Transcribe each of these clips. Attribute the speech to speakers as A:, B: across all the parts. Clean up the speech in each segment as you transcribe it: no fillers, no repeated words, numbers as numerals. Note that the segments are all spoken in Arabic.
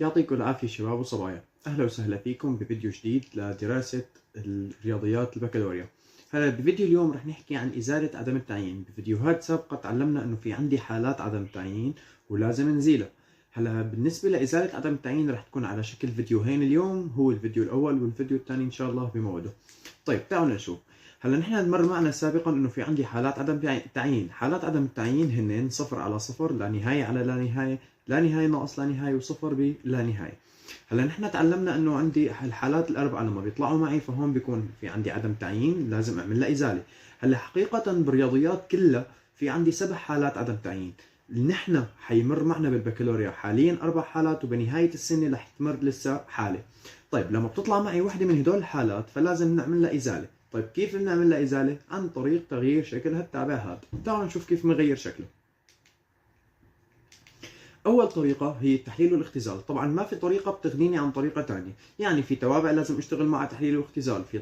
A: يعطيكم العافية شباب وصبايا، أهلا وسهلا فيكم بفيديو جديد لدراسة الرياضيات البكالوريا. هلا بفيديو اليوم رح نحكي عن إزالة عدم التعيين. بفيديوهات سابقة تعلمنا إنه في عندي حالات عدم التعيين ولازم نزيلها. هلا بالنسبة لإزالة عدم التعيين رح تكون على شكل فيديوهين اليوم، هو الفيديو الأول والفيديو الثاني إن شاء الله بموعده. طيب تعالوا نشوف. هلا نحن مر معنا سابقا انه في عندي حالات عدم تعيين، حالات عدم التعيين هن صفر على صفر، لا نهاية على لا نهاية، لا نهاية ناقص لا نهاية، وصفر بلا نهاية. هلا نحن تعلمنا انه عندي الحالات الاربعه لما بيطلعوا معي فهون بيكون في عندي عدم تعيين لازم اعمل لها ازاله. هلا حقيقه بالرياضيات كلها في عندي 7 حالات عدم تعيين. نحن حيمر معنا بالبكالوريا حاليا 4 حالات، وبنهايه السنه رح تمر لسه حاله. طيب لما بتطلع معي وحده من هدول الحالات فلازم نعمل لها ازاله. طيب كيف بنعمل لها ازاله؟ عن طريق تغيير شكل هالتابع هذا. تعالوا نشوف كيف بنغير شكله. اول طريقه هي التحليل والاختزال. طبعا ما في طريقه بتغنيني عن طريقه ثانيه، يعني في توابع لازم اشتغل مع تحليل واختزال، في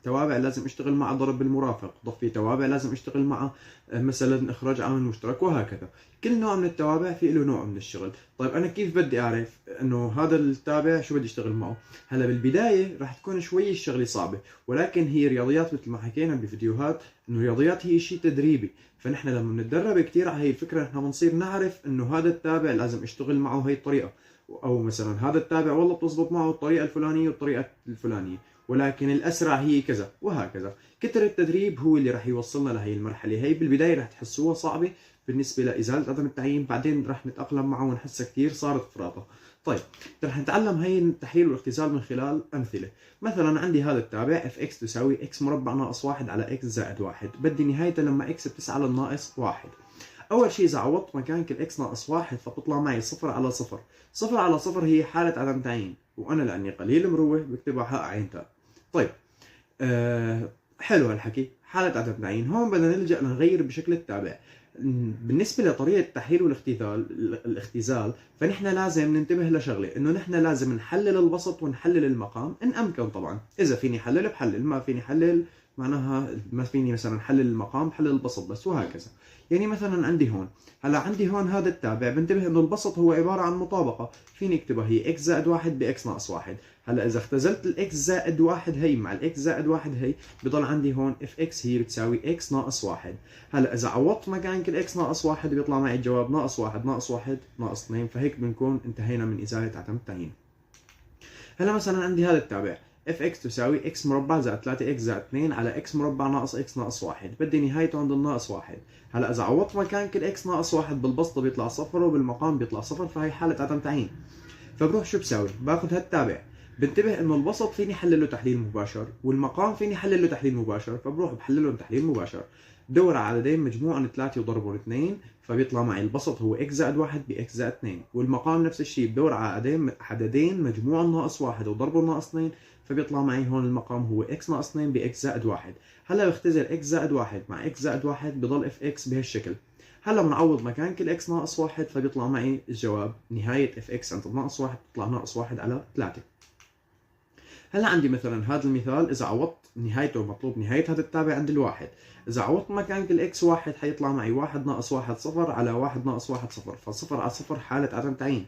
A: توابع لازم اشتغل مع ضرب المرافق، في توابع لازم اشتغل مع مثلا اخراج عامل مشترك، وهكذا. كل نوع من التوابع في له نوع من الشغل. طيب انا كيف بدي اعرف انه هذا التابع شو بدي اشتغل معه؟ هلا بالبدايه راح تكون شوي الشغله صعبه، ولكن هي رياضيات مثل ما حكينا بفيديوهات انه الرياضيات هي شيء تدريبي. فنحن لما بنتدرب كثير على هي الفكره نحن بنصير نعرف انه هذا التابع لازم اشتغل معه هي الطريقه، او مثلا هذا التابع والله بتزبط معه الطريقه الفلانيه والطريقه الفلانيه، ولكن الاسرع هي كذا، وهكذا. كتر التدريب هو اللي راح يوصلنا لهي المرحله. هي بالبدايه راح تحسوها صعبه بالنسبه لازاله عدم التعيين، بعدين راح نتاقلم معه ونحسها كثير صارت فراطه. طيب رح نتعلم هي التحليل والاختزال من خلال امثله. مثلا عندي هذا التابع اف اكس تساوي اكس مربع ناقص 1 على اكس زائد 1، بدي نهايته لما اكس بتسعى للناقص 1. اول شيء اذا عوضت مكان كل اكس ناقص 1 فبطلع معي صفر على صفر. صفر على صفر هي حاله عدم تعيين، وانا لاني قليل مروه بكتبها حق عين تاء. طيب حلو هالحكي، حالة عدم تعيين. هون بدنا نلجأ لنغير بشكل التابع. بالنسبة لطريقة التحليل الاختزال فنحن لازم ننتبه لشغلة، انه نحن لازم نحلل البسط ونحلل المقام ان امكن. طبعا اذا فيني حلل بحلل، ما فيني حلل معناها ما فيني مثلا حلل المقام بحلل البسط بس، وهكذا. يعني مثلا عندي هون، هلا عندي هون هذا التابع بنتبه انه البسط هو عبارة عن مطابقة، فيني اكتبها هي اكس زائد 1 باكس ناقص 1. هلا اذا اختزلت الاكس زائد 1 هي مع الاكس زائد 1 هي بضل عندي هون اف اكس هي بتساوي اكس ناقص 1. هلا اذا عوضت مكان كل اكس ناقص 1 بيطلع معي الجواب ناقص 1 ناقص 1 ناقص 2، فهيك بنكون انتهينا من ازاله عدم التعيين. هلا مثلا عندي هذا التابع اف اكس تساوي اكس مربع زائد 3 اكس زائد 2 على اكس مربع ناقص اكس ناقص 1، بدي نهايته عند الناقص 1. هلا اذا عوضت مكان كل اكس ناقص 1 بالبسط بيطلع صفر وبالمقام بيطلع صفر، فهي حاله عدم تعيين. فبروح شو بساوي؟ باخذ هالتابع، بنتبه انه البسط فيني حلله تحليل مباشر والمقام فيني حلله تحليل مباشر، فبروح بحللهم تحليل مباشر. بدور على عددين مجموعهم 3 وضربهم 2، فبيطلع معي البسط هو اكس زائد 1 باكس زائد 2، والمقام نفس الشيء بدور على عددين مجموعهم ناقص 1 وضربهم ناقص 2، فبيطلع معي هون المقام هو اكس ناقص 2 باكس زائد 1. هلا بختزل اكس زائد 1 مع اكس زائد 1 بضل اف اكس بهالشكل. هلا بنعوض مكان كل اكس ناقص 1 فبيطلع معي الجواب نهاية اف اكس عند ناقص 1 بتطلع ناقص 1 على 3. هلا عندي مثلا هذا المثال، اذا عوضت نهايته مطلوب نهاية هذا التابع عند الواحد، اذا عوضت مكان كل اكس 1 حيطلع معي 1 ناقص 1 صفر على 1 ناقص 1 صفر، فصفر على صفر حالة عدم تعيين.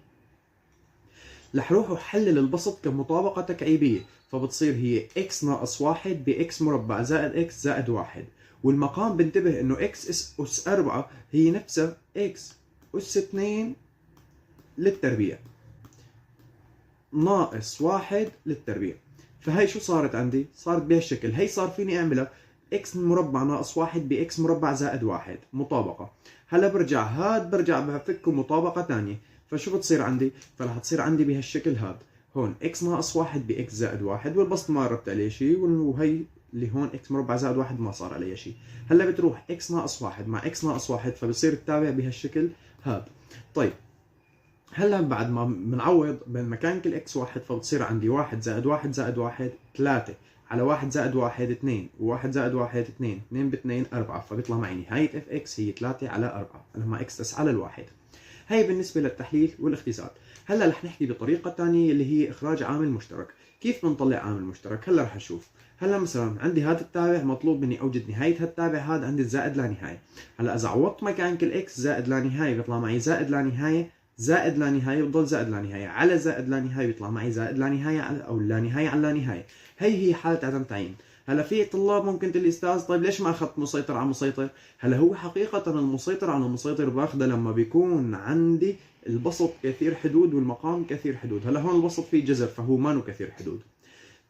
A: رح روح وحلل البسط كمطابقة تكعيبية، فبتصير هي اكس ناقص 1 باكس مربع زائد اكس زائد 1، والمقام بنتبه انه اكس اس 4 هي نفسها اكس اس 2 للتربيع ناقص 1 للتربيع. فهي شو صارت عندي؟ صارت بهالشكل. هي صار فيني اعملها اكس مربع ناقص 1 باكس مربع زائد 1 مطابقة. هلا برجع بفكه مطابقة ثانية، فشو بتصير عندي؟ فرح تصير عندي بهالشكل هاد. هون اكس ناقص 1 باكس زائد 1 والبسط ما قربت عليه شيء، وهي اللي هون اكس مربع زائد 1 ما صار عليه شيء. هلا بتروح اكس ناقص 1 مع اكس ناقص 1 فبصير التابع بهالشكل هاد. طيب هلا بعد ما بنعوض بين مكان كل اكس 1 فبتصير عندي 1 زائد 1 زائد 1 3 على 1 زائد 1 2 و1 زائد 1 2 2 ب 2 4، فبيطلع معي نهاية اف اكس هي 3 على 4 لما اكس تسعى للواحد. هي بالنسبة للتحليل والاختزال. هلا رح نحكي بطريقة ثانية اللي هي اخراج عامل مشترك. كيف بنطلع عامل مشترك؟ هلا رح نشوف. هلا مثلا عندي هذا التابع مطلوب مني اوجد نهاية هالتابع هذا عند الزائد لا نهاية. هلا اذا عوضت مكان كل اكس زائد لا نهاية بيطلع معي زائد لا نهاية زائد لا نهاية بضل زائد لا نهاية على زائد لا نهاية بيطلع معي زائد لا نهاية أو لا نهاية على لا نهاية. هي حالة عدم تعيين. هلا في طلاب ممكن تقول لي استاذ طيب ليش ما اخذت مسيطر على مسيطر؟ هلا هو حقيقة المسيطر على المسيطر باخذه لما بيكون عندي البسط كثير حدود والمقام كثير حدود. هلا هون البسط فيه جذر فهو ما له كثير حدود.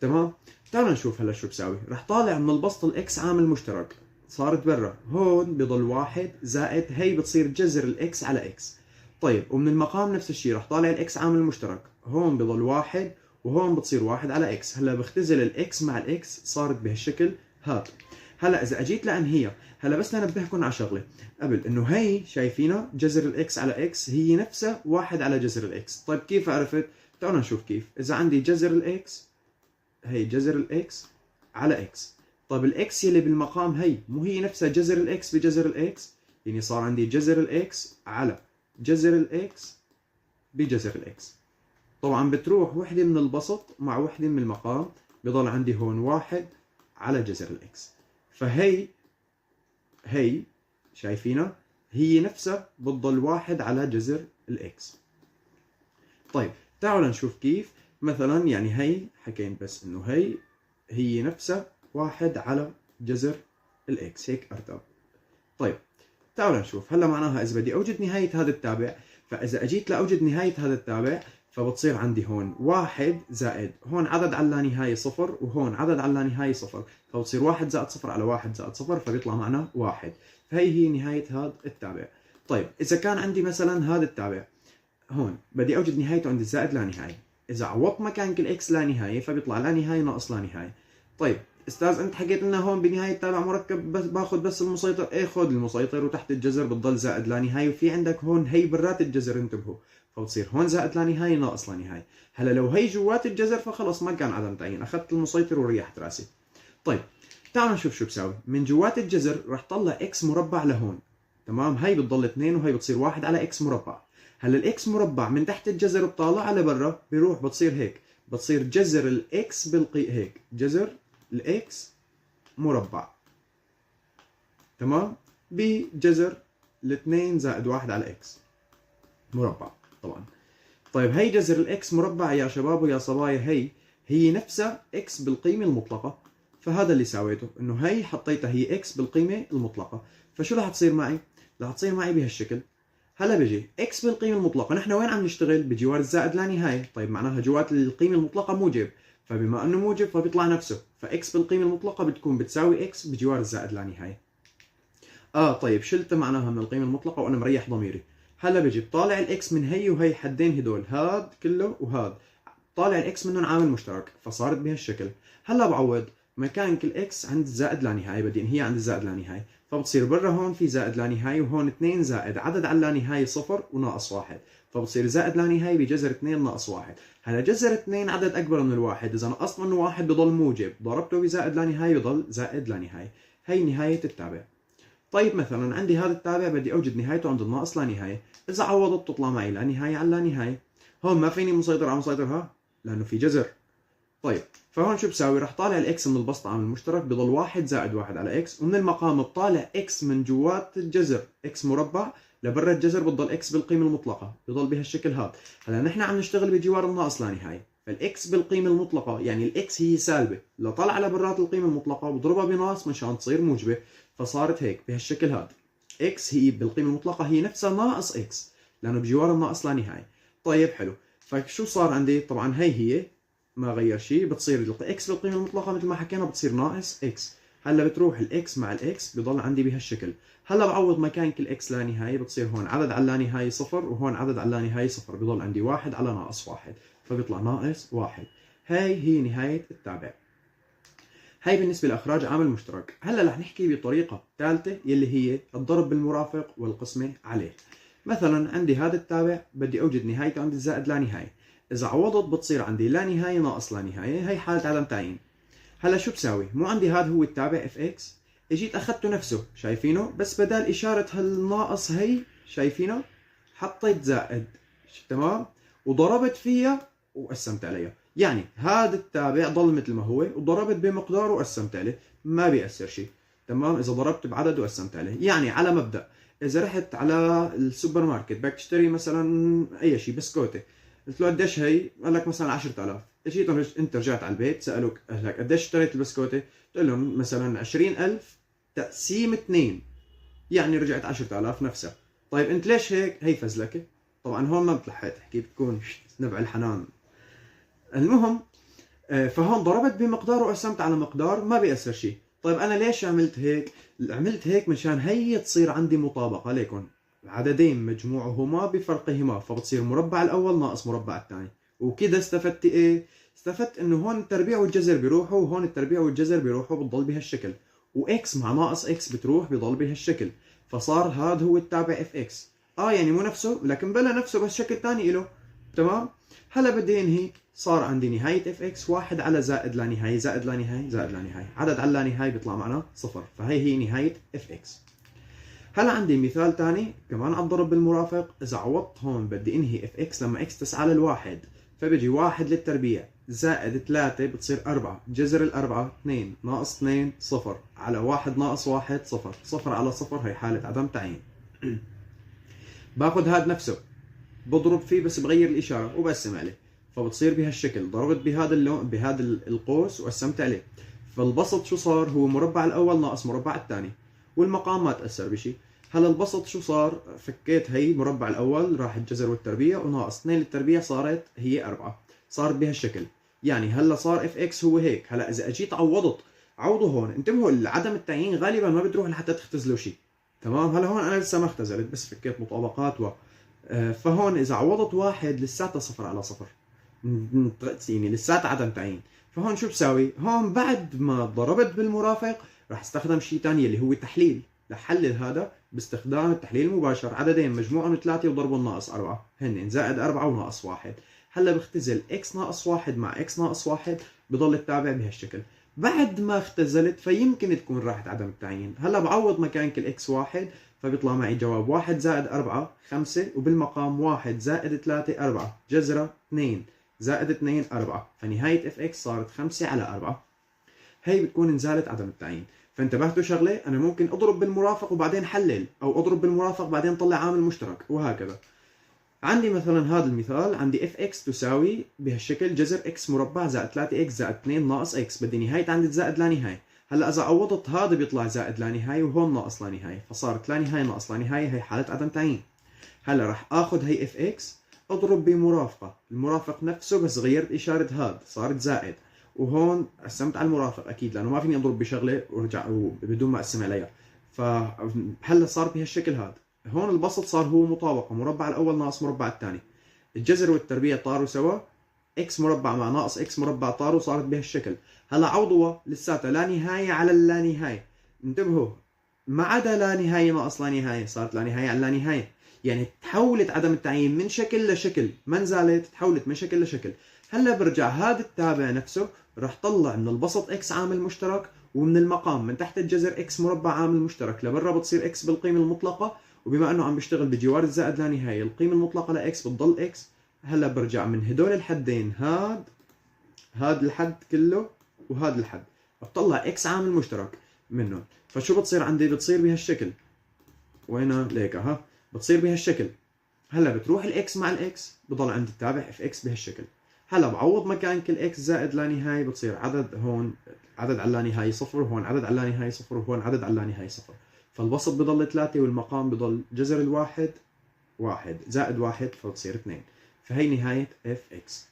A: تمام؟ تعالوا نشوف هلا شو بساوي. رح طالع من البسط الاكس عامل مشترك صارت برا، هون بضل واحد زائد هي بتصير جذر الاكس على اكس. طيب ومن المقام نفس الشيء رح طالع الاكس عامل مشترك، هون بضل واحد وهون بتصير واحد على اكس. هلا بختزل الاكس مع الاكس صارت بهالشكل هذا. هلا اذا اجيت لانهيها، هلا بس لنبهكم على شغله قبل انه هي شايفينها جذر الاكس على اكس هي نفسها واحد على جذر الاكس. طيب كيف عرفت؟ تعالوا نشوف كيف. اذا عندي جذر الاكس، هي جذر الاكس على اكس. طيب الاكس يلي بالمقام هي مو هي نفسها جذر الاكس بجذر الاكس؟ يعني صار عندي جذر الاكس على جذر الاكس بجذر الاكس. طبعا بتروح وحده من البسط مع وحده من المقام، بضل عندي هون واحد على جذر الاكس. فهي شايفينها هي نفسها بتضل واحد على جذر الاكس. طيب تعالوا نشوف كيف. مثلا يعني هي حكينا بس انه هي نفسها واحد على جذر الاكس، هيك ارتب. طيب تعالوا نشوف. هلا معناها اذا بدي اوجد نهاية هذا التابع، فاذا اجيت لاوجد نهاية هذا التابع فبتصير عندي هون واحد زائد هون عدد على لا نهاية صفر وهون عدد على لا نهاية صفر، فبتصير واحد زائد صفر على واحد زائد صفر فبيطلع معنا واحد. فهي نهاية هذا التابع. طيب إذا كان عندي مثلا هذا التابع هون بدي أوجد نهايته عند الزائد لا نهاية، إذا عوضت مكان كل إكس لا نهاية فبيطلع لا نهاية ناقص لا نهاية. طيب استاذ انت حكيت لنا هون بنهايه تابع مركب بس باخذ بس المسيطر. ايه خذ المسيطر وتحت الجذر بتضل زائد لا نهايه، وفي عندك هون هي برات الجذر انتبهوا، فبتصير هون زائد لا نهايه ناقص لا نهايه. هلا لو هي جوات الجذر فخلص ما كان عدم تعيين، اخذت المسيطر وريحت راسي. طيب تعالوا نشوف شو بساوي. من جوات الجذر رح طلع اكس مربع لهون، تمام؟ هي بتضل 2 وهي بتصير 1 على اكس مربع. هلا الاكس مربع من تحت الجذر بطالع على برا بيروح بتصير هيك، بتصير جذر الاكس هيك جذر الاكس مربع، تمام؟ بجذر الاثنين زائد 1 على اكس مربع طبعا. طيب هي جذر الاكس مربع يا شباب ويا صبايا، هي نفسها اكس بالقيمة المطلقة. فهذا اللي سويته، انه هي حطيتها هي اكس بالقيمة المطلقة. فشو رح تصير معي؟ رح تصير معي بهالشكل. هلا بيجي اكس بالقيمة المطلقة، نحن وين عم نشتغل؟ بجوار الزائد لا نهاية. طيب معناها جوات القيمة المطلقة موجب، فبما انه موجب فبيطلع نفسه، فاكس بالقيمة المطلقة بتكون بتساوي اكس بجوار الزائد لا نهاية. طيب شلت معناها من القيمة المطلقة وانا مريح ضميري. هلا بيجي بطالع الاكس من هي وهي حدين هدول، هاد كله وهاد، طالع الاكس منهم عامل مشترك فصارت بهالشكل. هلا بعوض مكان كل اكس عند زائد لا نهاية، بدي انهيها عند الزائد لا نهاية، فبتصير برا هون في زائد لا نهاية وهون 2 زائد عدد على لا نهاية صفر وناقص 1، فبتصير زائد لا نهاية بجذر 2 ناقص 1. هلا جذر 2 عدد اكبر من الواحد، اذا نقصت منه واحد بضل موجب، ضربته بزائد لا نهاية بضل زائد لا نهاية. هي نهاية التابع. طيب مثلا عندي هذا التابع بدي اوجد نهايته عند الناقص لا نهاية، اذا عوضت تطلع معي لا نهاية على لا نهاية. هون ما فيني مسيطر على مسيطر لانه في جذر. طيب فهون شو بساوي؟ رح طالع الاكس من البسط عامل مشترك بضل 1 زائد 1 على اكس، ومن المقام بطالع اكس من جوات الجذر اكس مربع لبرا الجذر بتضل اكس بالقيمه المطلقه، بضل بهالشكل هذا. هلا نحن عم نشتغل بجوار الناقص لا نهايه، فالاكس بالقيمه المطلقه يعني الاكس هي سالبه، لطلع لبرات القيمه المطلقه بضربها بناقص مشان تصير موجبه، فصارت هيك بهالشكل هذا. اكس هي بالقيمه المطلقه هي نفسها ناقص اكس لانه بجوار الناقص لا نهايه. طيب حلو، فشو صار عندي؟ طبعا هي ما غير شيء، بتصير الاكس بالقيمه المطلقه مثل ما حكينا بتصير ناقص اكس. هلا بتروح الاكس مع الاكس بضل عندي بهالشكل. هلا بعوض مكان كل اكس لا نهايه، بتصير هون عدد على لا نهايه صفر وهون عدد على لا نهايه صفر، بضل عندي 1 على ناقص 1، فبيطلع ناقص 1. هي نهايه التابع. هي بالنسبه لاخراج عامل مشترك. هلا رح نحكي بطريقه ثالثه يلي هي الضرب بالمرافق والقسمه عليه. مثلا عندي هذا التابع بدي اوجد نهايته عند الزائد لا نهايه، إذا عوضت بتصير عندي لا نهاية ناقص لا نهاية، هي حالة عدم تعيين. هلا شو بساوي؟ مو عندي هذا هو التابع اف اكس، اجيت اخذته نفسه شايفينه، بس بدال اشارة هالناقص هي شايفينه حطيت زائد، تمام؟ وضربت فيها وقسمت عليها، يعني هذا التابع ضل مثل ما هو وضربت بمقداره وقسمت عليه، ما بيأثر شيء، تمام؟ إذا ضربت بعدد وقسمت عليه، يعني على مبدأ اذا رحت على السوبر ماركت بدك تشتري مثلا اي شيء بسكوته، قلت له قديش هي؟ قال لك مثلا 10000. اجيت انت رجعت على البيت سالوك اهلك قديش اشتريت البسكوته؟ قلت لهم مثلا 20000 تقسيم 2، يعني رجعت 10000 نفسها. طيب انت ليش هيك؟ هي فزلكه. طبعا هون ما بتلحق تحكي، بتكون نبع الحنان. المهم فهون ضربت بمقدار وقسمت على مقدار، ما بيأثر شيء. طيب انا ليش عملت هيك؟ عملت هيك مشان هي تصير عندي مطابقه، ليكن عددين مجموعهما بفرقهما، فبتصير مربع الاول ناقص مربع الثاني. وكذا استفدت ايه؟ استفدت انه هون التربيع والجذر بيروحوا، وهون التربيع والجذر بيروحوا، بتضل بهالشكل، واكس مع ناقص اكس بتروح، بضل بهالشكل. فصار هذا هو التابع اف اكس. يعني مو نفسه، لكن بلا نفسه بس شكل ثاني له. تمام. هلا بدي انهي. صار عندي نهاية اف اكس 1 على زائد لا نهاية زائد لا نهاية زائد لا نهاية، عدد على لا نهاية بيطلع معنا صفر، فهي هي نهاية اف اكس. هلا عندي مثال ثاني كمان على الضرب بالمرافق. اذا عوضت هون بدي انهي اف اكس لما اكس تسعى للواحد، فبيجي 1 للتربيع زائد 3 بتصير 4، جذر الأربعة 2 ناقص 2 صفر، على 1 ناقص 1 صفر، صفر على صفر، هي حالة عدم تعيين. باخذ هذا نفسه بضرب فيه بس بغير الإشارة وبقسم عليه، فبتصير بهالشكل. ضربت بهذا اللون بهذا القوس وقسمت عليه، فالبسط شو صار؟ هو مربع الأول ناقص مربع الثاني، والمقام ما تأثر بشيء. هلا البسط شو صار؟ فكيت هي مربع الأول راح الجذر والتربيع، وناقص 2 للتربيع صارت هي 4، صارت بهالشكل. يعني هلا صار اف اكس هو هيك. هلا إذا أجيت عوضه هون، انتبهوا عدم التعيين غالبا ما بتروح لحتى تختزلوا شيء. تمام. هلا هون أنا لسه ما اختزلت، بس فكيت مطابقات فهون إذا عوضت 1 لساتها صفر على صفر، يعني لساتها عدم تعيين. فهون شو بساوي؟ هون بعد ما ضربت بالمرافق راح استخدم شيء ثاني اللي هو تحليل. لحلل هذا باستخدام التحليل المباشر، عددين مجموعهم 3 وضربهم ناقص 4، هن زائد 4 وناقص 1. هلا بختزل x ناقص 1 مع x ناقص 1، بضل التابع بهالشكل. بعد ما اختزلت فيمكن تكون راحت عدم التعيين. هلا بعوض مكان كل x 1، فبيطلع معي جواب 1 زائد 4 5، وبالمقام 1 زائد 3 4، جذرة 2 زائد 2 4، فنهاية اف اكس صارت 5 على 4. هي بتكون نزالت عدم التعيين. فانتبهتوا شغلة، أنا ممكن أضرب بالمرافق وبعدين حلل، أو أضرب بالمرافق بعدين طلع عامل مشترك، وهكذا. عندي مثلا هذا المثال، عندي اف اكس تساوي بهالشكل جذر اكس مربع زائد 3 اكس زائد 2 ناقص اكس، بدي نهاية عندي زائد لا نهاية. هلا إذا عوضت هذا بيطلع زائد لا نهاية، وهون ناقص لا نهاية، فصارت لا نهاية ناقص لا نهاية، هي حالة عدم تعيين. هلا راح آخذ هي اف اكس أضرب بمرافقة، المرافق نفسه بس غيرت إشارة هذا صارت زائد، وهون قسمت على المرافق أكيد لأنه ما فيني أضرب بشغلة ورجع بدون ما أقسم عليها. فهلا صار بهالشكل هذا. هون البسط صار هو مطابقة، مربع الأول ناقص مربع الثاني، الجذر والتربيع طاروا سوا، اكس مربع مع ناقص اكس مربع طاروا، صارت بهالشكل. هلا عوضوا لساتها لا نهاية على اللا نهاية. انتبهوا، ما عدا لا نهاية ناقص لا نهاية، صارت لا نهاية على لا نهاية. يعني تحولت عدم التعيين من شكل لشكل، ما نزالت، تحولت من شكل لشكل. هلا برجع هذا التابع نفسه راح طلع من البسط اكس عامل مشترك، ومن المقام من تحت الجذر اكس مربع عامل مشترك، لبرا بتصير اكس بالقيمة المطلقة، وبما انه عم بيشتغل بجوار الزائد لا نهاية، القيمة المطلقة لاكس بتضل اكس. هلا برجع من هدول الحدين، هاد الحد كله وهذا الحد، بطلع اكس عامل مشترك منهم. فشو بتصير عندي؟ بتصير بهالشكل. وين ليك بتصير بهالشكل. هلا بتروح الاكس مع الاكس، بضل عندي التابع اف اكس بهالشكل. هلا بعوض مكان كل اكس زائد لا نهاية، بتصير عدد هون عدد على لا نهاية صفر، وهون عدد على لا نهاية صفر، وهون عدد على لا نهاية صفر. فالبسط بضل 3، والمقام بضل جذر الواحد 1 زائد 1، فبتصير 2. فهي نهاية اف اكس.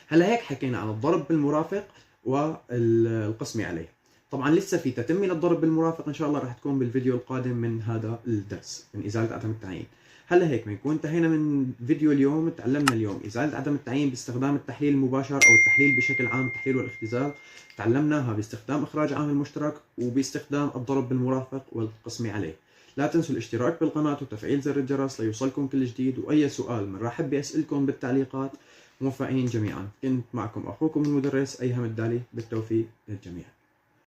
A: هلا هيك حكينا عن الضرب بالمرافق والقسمة عليه. طبعا لسه في تتمة للضرب بالمرافق ان شاء الله راح تكون بالفيديو القادم من هذا الدرس من ازالة عدم التعيين. هلا هيك بنكون انتهينا من فيديو اليوم. تعلمنا اليوم ازالة عدم التعيين باستخدام التحليل المباشر او التحليل بشكل عام، التحليل والاختزال. تعلمناها باستخدام اخراج عامل مشترك، وباستخدام الضرب بالمرافق والقسمة عليه. لا تنسوا الاشتراك بالقناة وتفعيل زر الجرس ليوصلكم كل جديد، واي سؤال بنرحب باسئلتكم بالتعليقات. موفقين جميعا. كنت معكم اخوكم المدرس ايهم الدالي، بالتوفيق للجميع.